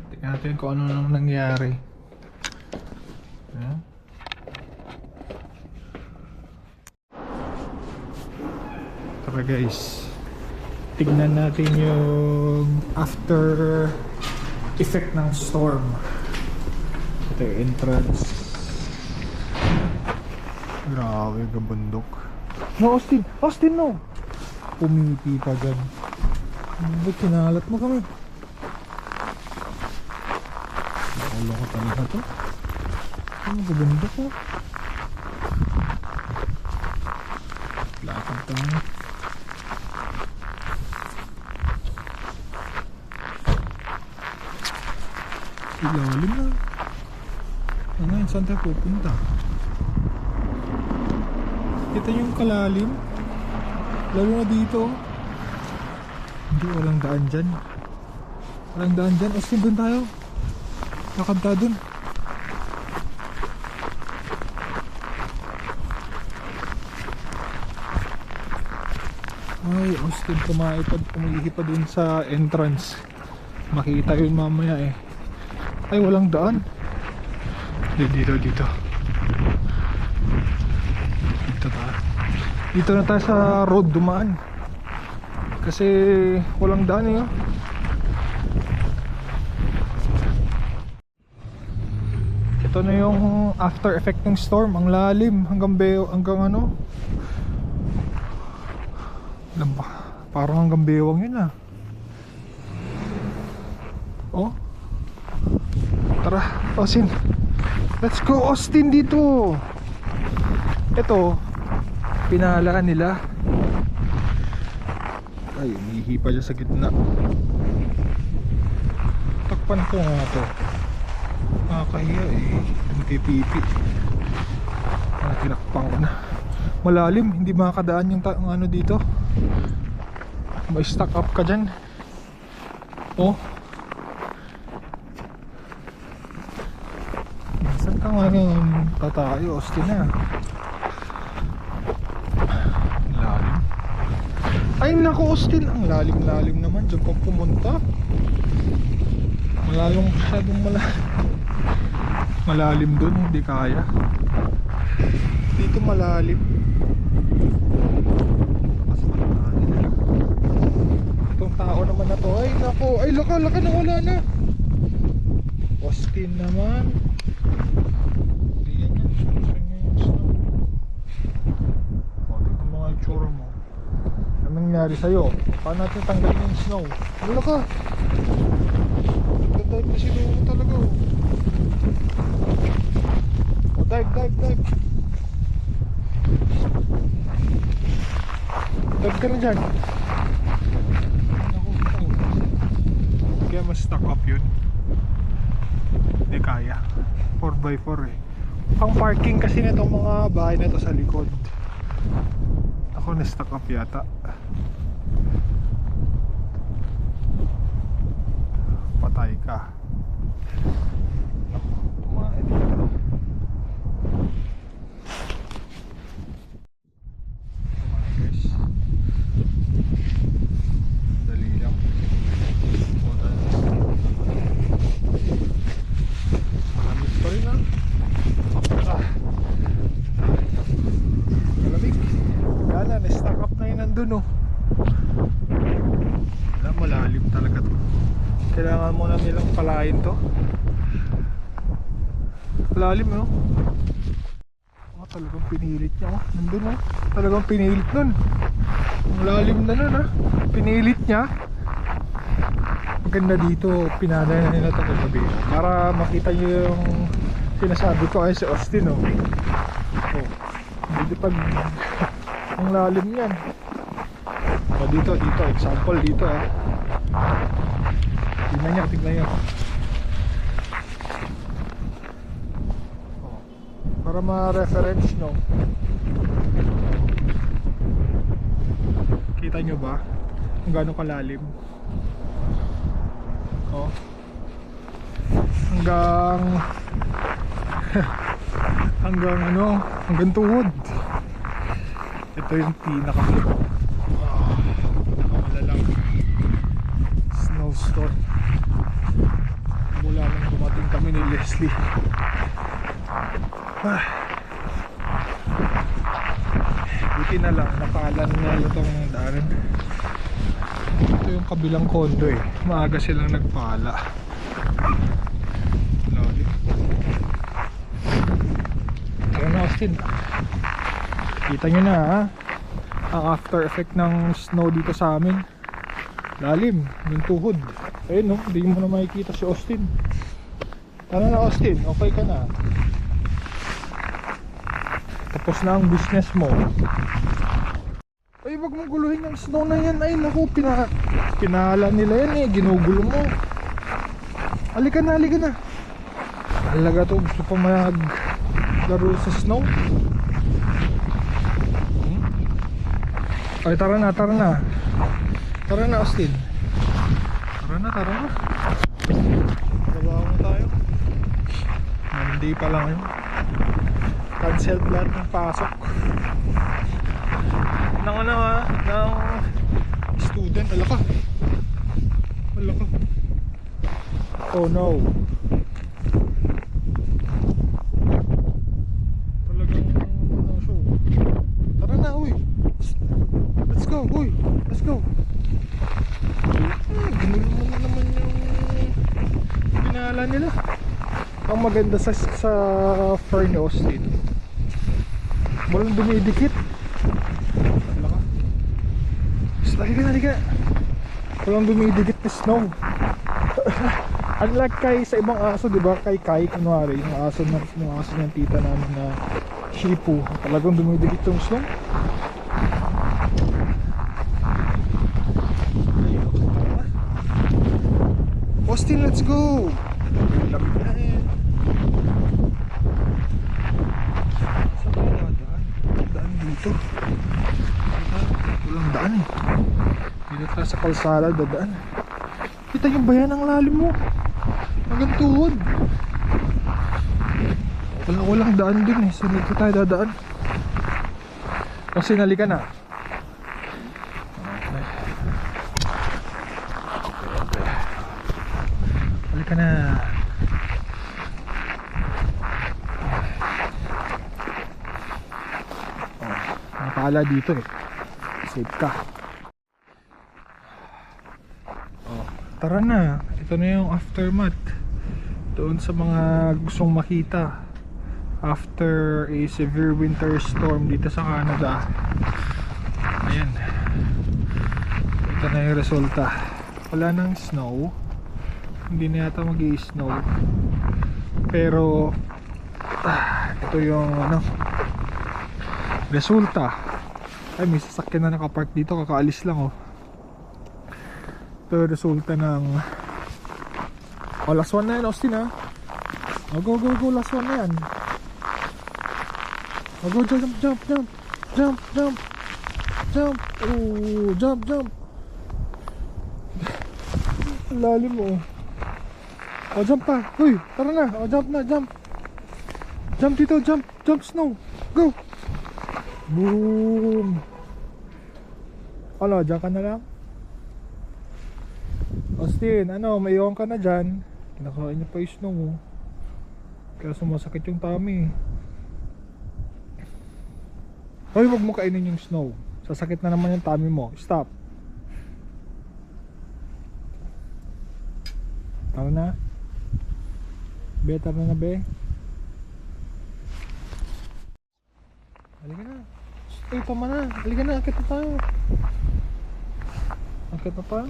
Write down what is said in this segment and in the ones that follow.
Tingnan natin kung ano nang nangyari. Ayan. Tara guys, tignan natin yung after effect ng storm. Ito yung entrance. Grabe, gabundok. No, Austin! Austin, no! Pumipi pa dyan. Ba't kinalat mo kami? Nakulo ko talaga to. Ano, gabundok mo? Lakad tayo. Ilalim na. Ano yun? Saan tayo pupunta? Kita yung kalalim. Lalo na dito. Hindi, walang daan dyan. Walang daan dyan. Austin, dun tayo. Lakad tayo dun. Ay, Austin, pumihi pa dun sa entrance. Makita yun mamaya eh. Ay, walang daan. Dito. Dito tayo. Dito na tayo sa road dumaan. Kasi walang daan eh. Ito na yung after effect ng storm. Ang lalim hanggang ano. Parang hanggang bewang yun ah. Oh. Tara, Austin. Let's go, Austin, dito. Ito, pinahalaan nila. Ay, umihi pa dyan sa gitna. Takpan ko nga to. Nakakahiya eh. Nagpipipi. Tinakpan ko na. Malalim, hindi makakadaan yung ano dito. May stuck up ka dyan. Oh. Saan ka nga tatayo, Austin na? Ang lalim. Ay naku, Austin, ang lalim-lalim naman. Diyan kang pumunta. Masyadong malalim dun, hindi kaya. Dito malalim. Itong tao naman na to. Ay naku, ay laka na, wala na. Austin naman. Nangyari sa'yo, paano natin tanggalin yung snow? Wala ka, nagdadive na sila mo talaga oh. O dive ka na dyan. Kaya mas stuck up yun. Hindi kaya 4x4 eh. Pang parking kasi na itong mga bahay na ito sa likod. Ako na stuck up yata. Patay ka. Tumae dito. Tumae guys. Dali lang. Malamig pa rin ah. Malamig. Yan na, na-stuck up na yun nandun oh. Malalim talaga to. Kailangan mo na nilang palayin to. Malalim no? Talagang pinilit niya oh. Nandun oh. Talagang pinilit nun. Ang lalim na nun ah. Pinilit niya. Maganda dito, pinalay na nila ito kagabi para makita nyo yung sinasabi ko ay si Austin oh. Oh. Hindi pag ang lalim yan. O dito, example dito ah. Tignan nyo. Oh. Para ma-reference no. Kita nyo ba kung gaano kalalim? Oh. Hanggang tuhod. Ito yung pinakamalalang snowstorm. Leslie. Buti na lang nakalan na itong daanan. Ito yung kabilang kondo eh, maaga silang nagpala. Lalim. Kaya na Austin, kita nyo na ha, ang after effect ng snow dito sa amin. Lalim, yung tuhod. Ayun no, hindi mo na makikita si Austin. Ano na Austin, okay ka na? Tapos na ang business mo. Ay, wag mong guluhin yung snow na yan. Ay naku, pinala nila yan eh, ginugulo mo. Halika na, halika na. Talaga to, gusto pa maglaro sa snow. Ay, tara na, tara na. Tara na Austin. Tara na, tara na. Trabaho mo tayo. Monday pa lang yun. Cancelled lahat ng pasok ng ano ha, ng student. Ala ka, ala ka. Oh no, talagang no show. Tara na uy, let's go uy, let's go. Ginulo mo na naman yung pinala nila. Ang maganda sa Fern Austin, walang dumidikit. Halika na, halika. Walang dumidikit na snow. Unlike kay sa ibang aso, diba? Kay Kai, kunwari, yung aso ng tita namin na Shih Tzu, talagang dumidikit yung snow. Austin, let's go! Lamig na eh. Saan tayo dadaan? Daan dito. Walang daan eh. Dito tayo sa kalsada dadaan. Kita yung bayan ang lalim mo. Hanggang tuhod. Walang daan din eh. Saan dito tayo dadaan? Kung sinali ka na. Halika na. Nakapala dito eh. Safe ka. Oh, tara na. Ito na yung aftermath. Doon sa mga gustong makita after a severe winter storm dito sa Canada. Ayan. Ito na yung resulta. Wala nang snow. Hindi na yata mag-i-snow. Pero ito yung ano, resulta. Ay, may sasakyan na nakapark dito, kakaalis lang oh. Ito resulta ng last one na yan Austin ha. Go last one na yan. Go, jump. Oh, jump. Lalim mo oh. Jump pa. Uy, tara na. Jump. Jump dito, jump snow. Go. Boom. Ano, dyan ka na lang? Austin, ano, may iwan ka na dyan. Kinakain niya pa yung snow mo. Kaya sumasakit yung tummy. Hoy, wag mo kainin yung snow. Sasakit na naman yung tummy mo. Stop. Tara na. Better na be. Halika na. Uy, tama na. Halika na, akit na tayo. Akit na pa.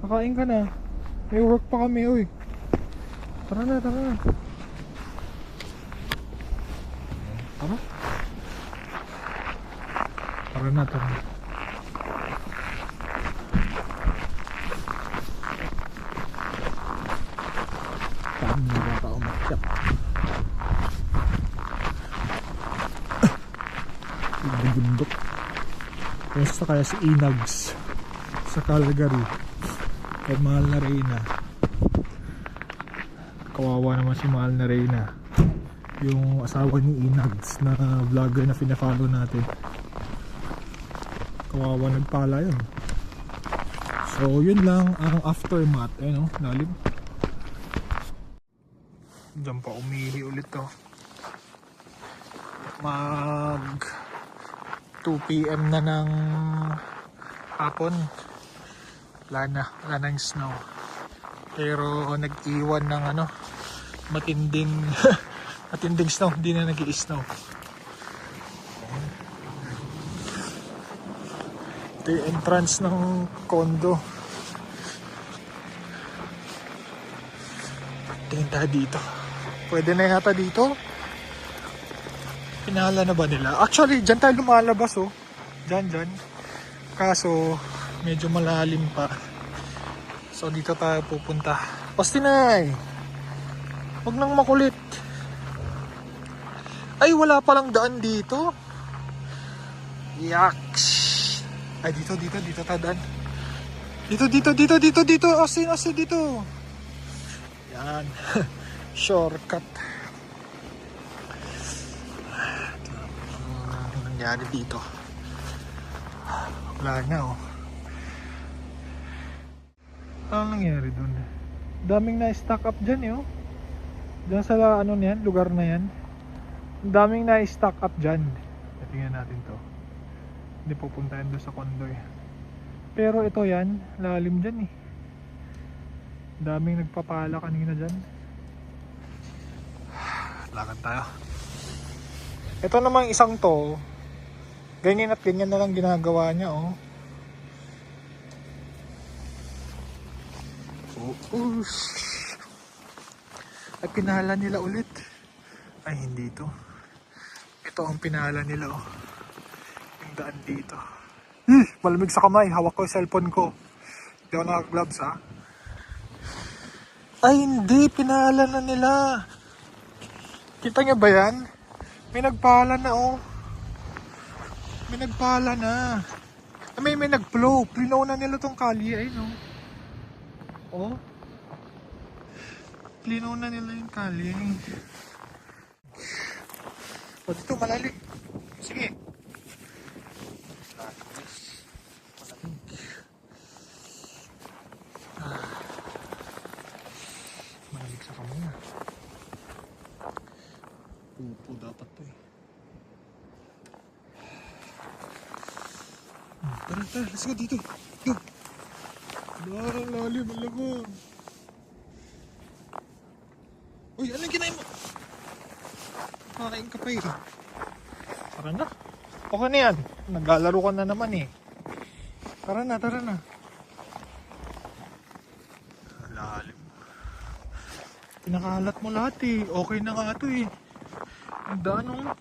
Kakain ka na. May work pa kami, uy. Tara na. Tara. Tara na. Saan na bata umakyat? Bundok. Basta kaya si Inags sa Calgary kay Mahal na Reyna. Kawawa naman si Mahal na Reyna, yung asawa ni Inags na vlogger na pina-follow natin. Kawawa, nagpala yun. So yun lang ang aftermath. Ayun o, lalim. Diyan pa umihi ulit to. Mag 2 PM na ng hapon. Wala na yung snow. Pero nag-iwan ng ano, matinding matinding snow, hindi na nag-i-snow. Ito yung entrance ng condo. Tingin tayo dito. Pwede na yata dito. Pinahala na ba nila? Actually, dyan tayo lumalabas oh. Dyan. Kaso, medyo malalim pa. So, dito tayo pupunta. Ostinay! Huwag nang makulit. Ay, wala palang daan dito. Yaks! Ay, dito tayo daan. Dito. Ostin, dito. Yan. Shortcut. Ano nangyari dito? Wala na oh. Ano nangyari dun? Daming na-stack up dyan eh oh. Dyan sa ano niyan, lugar na yan. Daming na-stack up dyan. Tingnan natin to. Hindi pupuntahan doon sa condo eh. Pero ito yan, lalim dyan eh. Daming nagpapala kanina dyan. Lakad tayo. Ito namang isang to, ganyan at ganyan na lang ginagawa niya oh. Ay, pinahala nila ulit. Ay, hindi to. Ito ang pinahala nila oh. Yung daan dito. Malamig sa kamay. Hawak ko yung cellphone ko. Hindi ako naka-gloves ha. Ay, hindi. Pinahala na nila. Kita nyo ba yan? May nagpahala na oh. May nagpahala na. May nag-flow. Plinaw na nila tong kalye. Ay no. Oh. Plinaw na nila yung kalye. O dito malalim. Sige. Malamig sa kamay na. Pupo dapat to eh. Tara, let's go dito. Go. Barang lalim, alam mo. Uy, anong kinain mo? Kakain ka pa eh. Tara na. Okay na yan. Naglalaro ka na naman eh. Tara na. Lalim. Pinakalat mo lahat eh. Okay na nga ito eh. Ang daan oh.